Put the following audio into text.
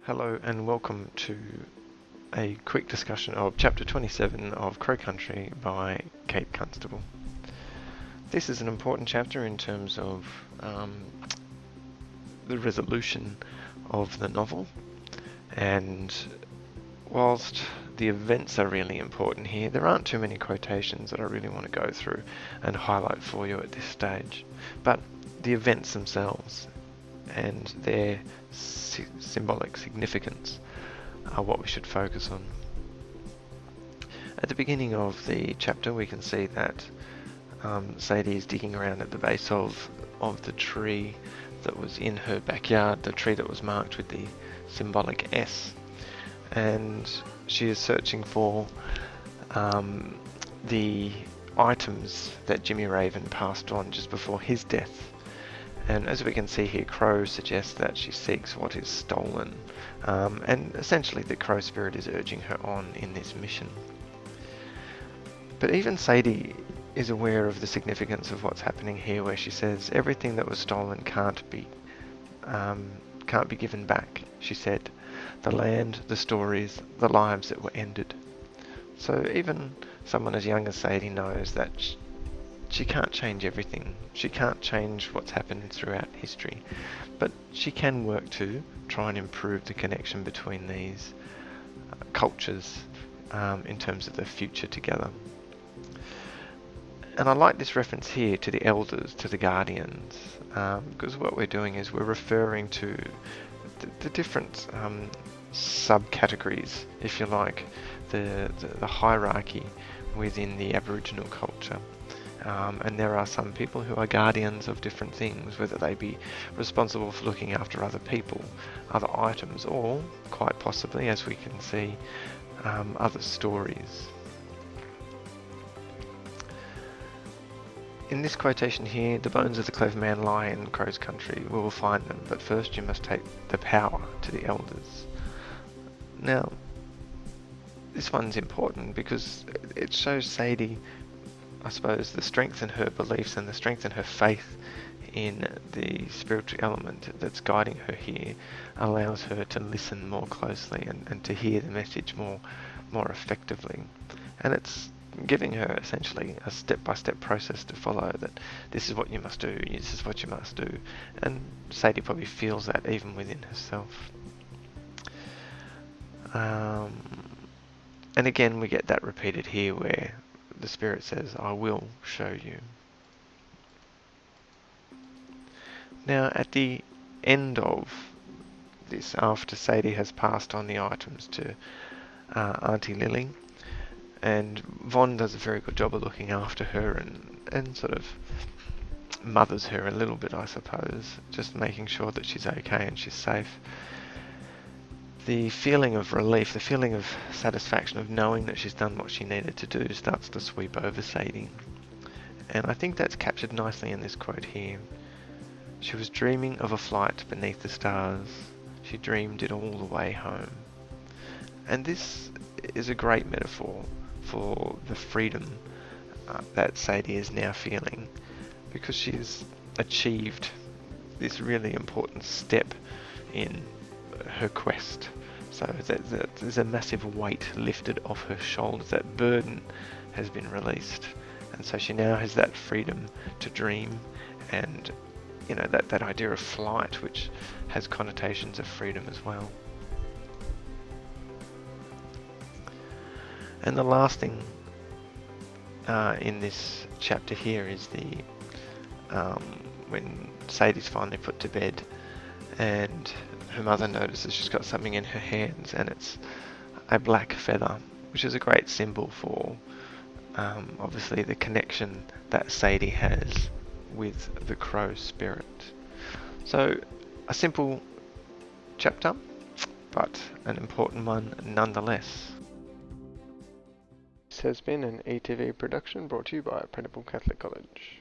Hello and welcome to a quick discussion of Chapter 27 of Crow Country by Kate Constable. This is an important chapter in terms of the resolution of the novel, and whilst the events are really important here, there aren't too many quotations that I really want to go through and highlight for you at this stage, but the events themselves and their symbolic significance are what we should focus on. At the beginning of the chapter we can see that Sadie is digging around at the base of the tree that was in her backyard, the tree that was marked with the symbolic S, and she is searching for the items that Jimmy Raven passed on just before his death. And as we can see here, Crow suggests that she seeks what is stolen, and essentially the Crow spirit is urging her on in this mission. But even Sadie is aware of the significance of what's happening here, where she says everything that was stolen can't be given back. She said, the land, the stories, the lives that were ended. So even someone as young as Sadie knows that she can't change everything. She can't change what's happened throughout history, but she can work to try and improve the connection between these cultures in terms of the future together. And I like this reference here to the elders, to the guardians, because what we're doing is we're referring to the different subcategories, if you like, the hierarchy within the Aboriginal culture. And there are some people who are guardians of different things, whether they be responsible for looking after other people, other items, or quite possibly, as we can see, other stories. In this quotation here, the bones of the clever man lie in Crow's country. We will find them, but first you must take the power to the elders. Now, this one's important because it shows Sadie, I suppose, the strength in her beliefs and the strength in her faith in the spiritual element that's guiding her here allows her to listen more closely and to hear the message more effectively. And it's giving her essentially a step-by-step process to follow, that this is what you must do, this is what you must do. And Sadie probably feels that even within herself. And again we get that repeated here where the spirit says, I will show you. Now at the end of this, after Sadie has passed on the items to Auntie Lily, and Von does a very good job of looking after her and sort of mothers her a little bit, I suppose, just making sure that she's okay and she's safe. The feeling of relief, the feeling of satisfaction of knowing that she's done what she needed to do starts to sweep over Sadie. And I think that's captured nicely in this quote here. She was dreaming of a flight beneath the stars. She dreamed it all the way home. And this is a great metaphor for the freedom that Sadie is now feeling, because she's achieved this really important step in her quest. So there's a massive weight lifted off her shoulders, that burden has been released, and so she now has that freedom to dream, and you know, that idea of flight, which has connotations of freedom as well. And the last thing in this chapter here is when Sadie's finally put to bed and her mother notices she's got something in her hands, and it's a black feather, which is a great symbol for obviously the connection that Sadie has with the Crow spirit. So a simple chapter, but an important one nonetheless. This has been an ETV production brought to you by Printable Catholic College.